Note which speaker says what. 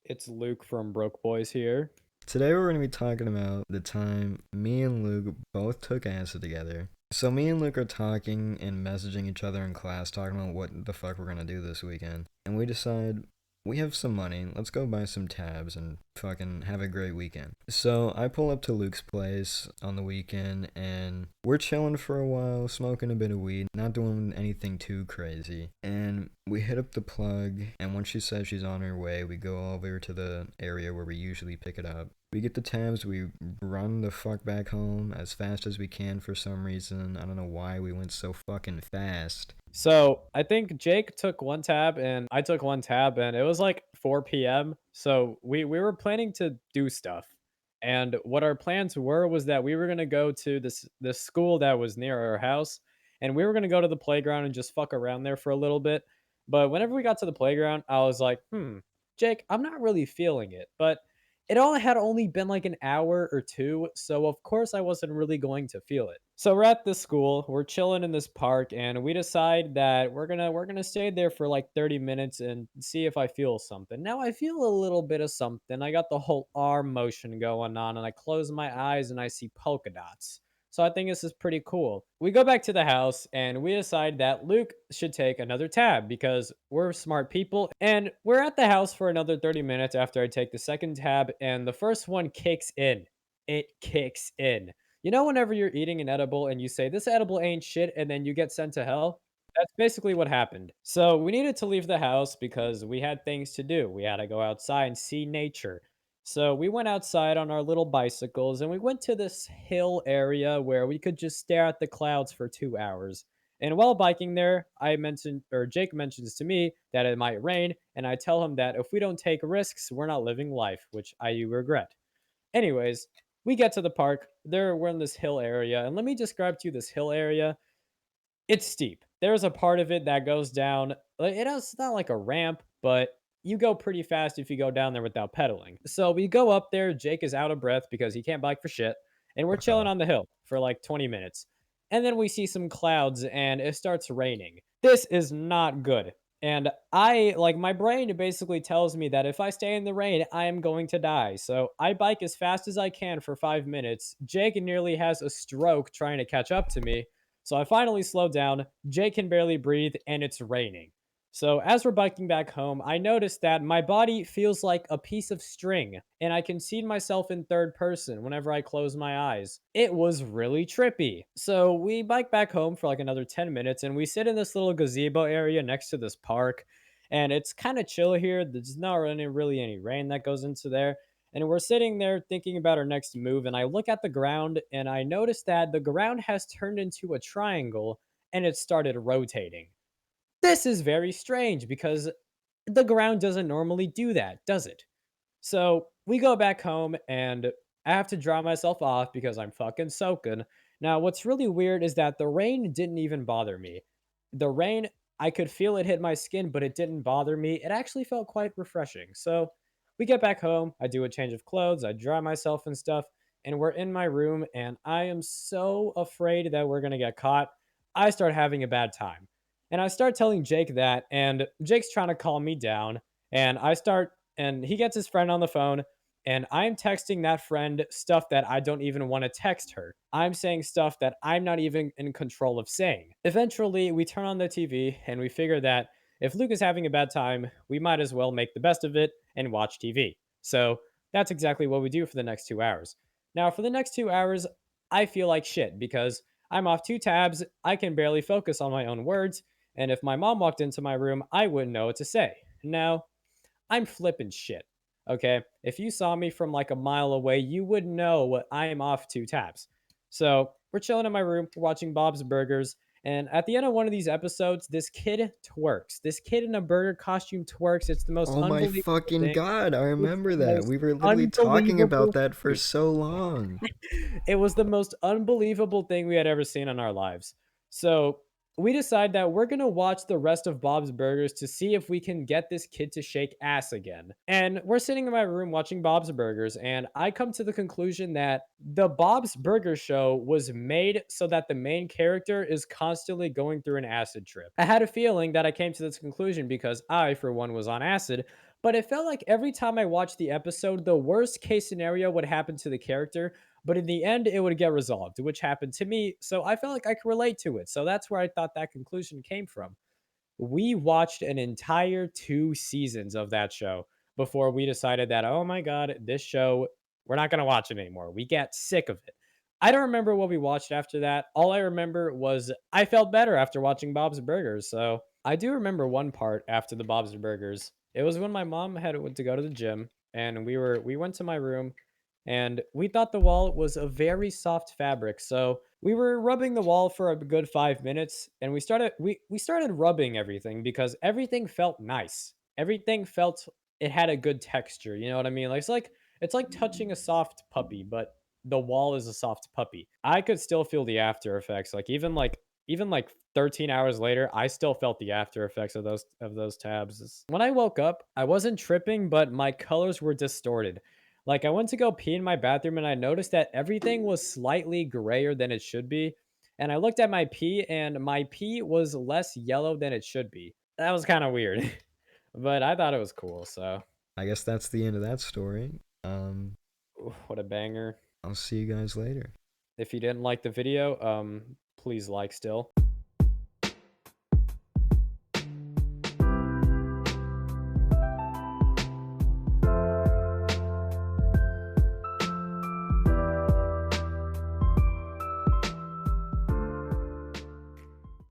Speaker 1: It's Luke from Broke Boys here.
Speaker 2: Today we're going to be talking about the time me and Luke both took acid together. So me and Luke are talking and messaging each other in class, talking about what the fuck we're going to do this weekend. And we decide we have some money, let's go buy some tabs and fucking have a great weekend. So I pull up to Luke's place on the weekend and we're chilling for a while, smoking a bit of weed, not doing anything too crazy. And we hit up the plug, and once she says she's on her way, we go over to the area where we usually pick it up. We get the tabs, we run the fuck back home as fast as we can for some reason. I don't know why we went so fucking fast.
Speaker 1: So I think Jake took one tab and I took one tab, and it was like 4 p.m. So we were planning to do stuff. And what our plans were was that we were gonna go to this school that was near our house, and we were gonna go to the playground and just fuck around there for a little bit. But whenever we got to the playground, I was like, Jake, I'm not really feeling it. But it all had only been like an hour or two, so of course I wasn't really going to feel it. So we're at this school, we're chilling in this park, and we decide that we're gonna stay there for like 30 minutes and see if I feel something. Now I feel a little bit of something. I got the whole arm motion going on, and I close my eyes and I see polka dots. So I think this is pretty cool. We go back to the house and we decide that Luke should take another tab because we're smart people. And we're at the house for another 30 minutes after I take the second tab, and the first one kicks in. It kicks in. You know, whenever you're eating an edible and you say, "This edible ain't shit," and then you get sent to hell? That's basically what happened. So we needed to leave the house because we had things to do. We had to go outside and see nature. So we went outside on our little bicycles and we went to this hill area where we could just stare at the clouds for 2 hours. And while biking there, I mentioned, or Jake mentions to me that it might rain, and I tell him that if we don't take risks, we're not living life, which I regret. Anyways, we get to the park. We're in this hill area, and let me describe to you this hill area. It's steep. There's a part of it that goes down. It's not like a ramp, but you go pretty fast if you go down there without pedaling. So we go up there. Jake is out of breath because he can't bike for shit, and we're chilling
Speaker 2: Uh-huh.
Speaker 1: on the hill for like 20 minutes. And then we see some clouds, and it starts raining. This is not good. And my brain basically tells me that if I stay in the rain, I am going to die. So I bike as fast as I can for 5 minutes. Jake nearly has a stroke trying to catch up to me. So I finally slow down. Jake can barely breathe, and it's raining. So as we're biking back home, I noticed that my body feels like a piece of string, and I can see myself in third person whenever I close my eyes. It was really trippy. So we bike back home for like another 10 minutes, and we sit in this little gazebo area next to this park. And it's kind of chill here. There's not really any rain that goes into there. And we're sitting there thinking about our next move, and I look at the ground and I notice that the ground has turned into a triangle and it started rotating. This is very strange because the ground doesn't normally do that, does it? So we go back home and I have to dry myself off because I'm fucking soaking. Now, what's really weird is that the rain didn't even bother me. The rain, I could feel it hit my skin, but it didn't bother me. It actually felt quite refreshing. So we get back home. I do a change of clothes. I dry myself and stuff. And we're in my room. And I am so afraid that we're going to get caught. I start having a bad time. And I start telling Jake that. And Jake's trying to calm me down. And he gets his friend on the phone, and I'm texting that friend stuff that I don't even want to text her. I'm saying stuff that I'm not even in control of saying. Eventually, we turn on the TV and we figure that if Luke is having a bad time, we might as well make the best of it and watch TV. So that's exactly what we do for the next 2 hours. Now, for the next 2 hours, I feel like shit because I'm off two tabs, I can barely focus on my own words, and if my mom walked into my room, I wouldn't know what to say. Now, I'm flipping shit. Okay. If you saw me from like a mile away, you would know I am off two tabs. So we're chilling in my room, watching Bob's Burgers. And at the end of one of these episodes, this kid twerks. This kid in a burger costume twerks. It's the most
Speaker 2: Oh my
Speaker 1: unbelievable
Speaker 2: fucking
Speaker 1: thing.
Speaker 2: god, I
Speaker 1: It's
Speaker 2: remember
Speaker 1: the
Speaker 2: that.
Speaker 1: most
Speaker 2: We were literally talking about
Speaker 1: unbelievable
Speaker 2: that for
Speaker 1: thing.
Speaker 2: so long.
Speaker 1: It was the most unbelievable thing we had ever seen in our lives. So we decide that we're going to watch the rest of Bob's Burgers to see if we can get this kid to shake ass again. And we're sitting in my room watching Bob's Burgers, and I come to the conclusion that the Bob's Burger show was made so that the main character is constantly going through an acid trip. I had a feeling that I came to this conclusion because I, for one, was on acid, but it felt like every time I watched the episode, the worst case scenario would happen to the character, but in the end, it would get resolved, which happened to me. So I felt like I could relate to it. So that's where I thought that conclusion came from. We watched an entire 2 seasons of that show before we decided that, "Oh my god, this show, we're not gonna watch it anymore." We get sick of it. I don't remember what we watched after that. All I remember was I felt better after watching Bob's Burgers, so I do remember one part after the Bob's Burgers. It was when my mom had went to go to the gym, and we went to my room, and we thought the wall was a very soft fabric, so we were rubbing the wall for a good 5 minutes, and we started rubbing everything because everything felt nice. Everything felt, it had a good texture. You know what I mean? Like it's like touching a soft puppy, but the wall is a soft puppy. I could still feel the after effects. Even like 13 hours later, I still felt the after effects of those tabs. When I woke up, I wasn't tripping, but my colors were distorted. Like, I went to go pee in my bathroom and I noticed that everything was slightly grayer than it should be. And I looked at my pee and my pee was less yellow than it should be. That was kind of weird, but I thought it was cool. So,
Speaker 2: I guess that's the end of that story.
Speaker 1: what a banger.
Speaker 2: I'll see you guys later.
Speaker 1: If you didn't like the video, please like still.